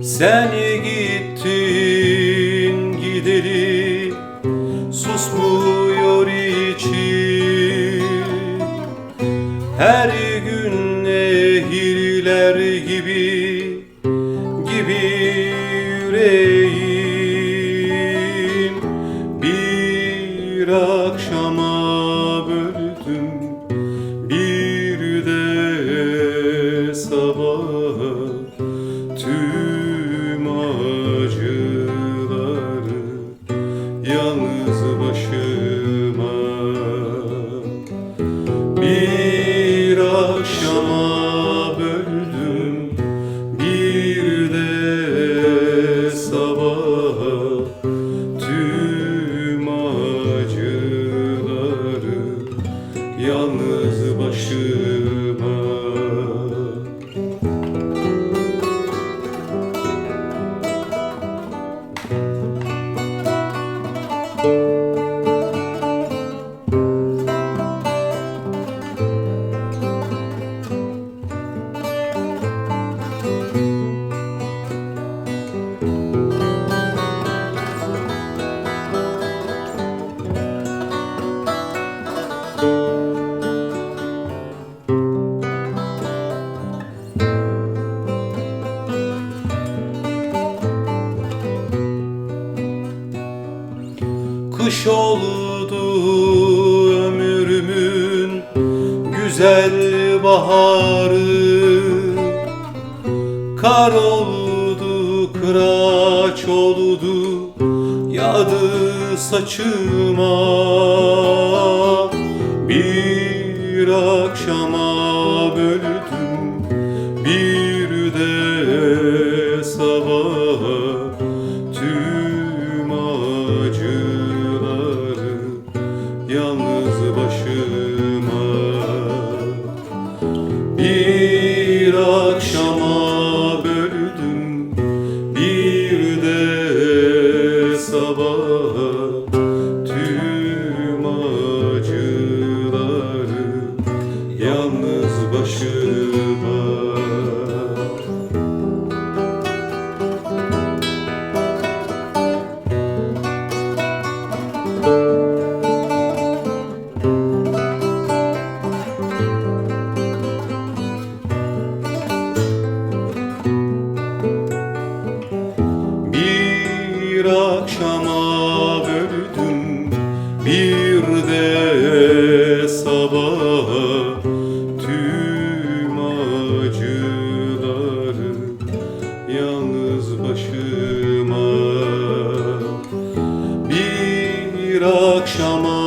Sen gittin gideli, susmuyor içim. Her gün nehirler gibi yüreğim. Bir akşama böldüm, bir de sabaha. Tüm acıları yalnız başıma. Bir akşama böldüm, bir de sabaha. Tüm acıları yalnız başıma. Kış oldu ömrümün güzel baharı, kar oldu, kıraç oldu, yağdı saçıma. Bir akşama böldüm, bir de sabaha. Tüm acıları yalnız başıma. Bir akşama böldüm, bir de sabaha. Tüm acıları yalnız başıma. Bir akşama böldüm, bir de sabaha. Tüm acıları yalnız başıma. Bir akşama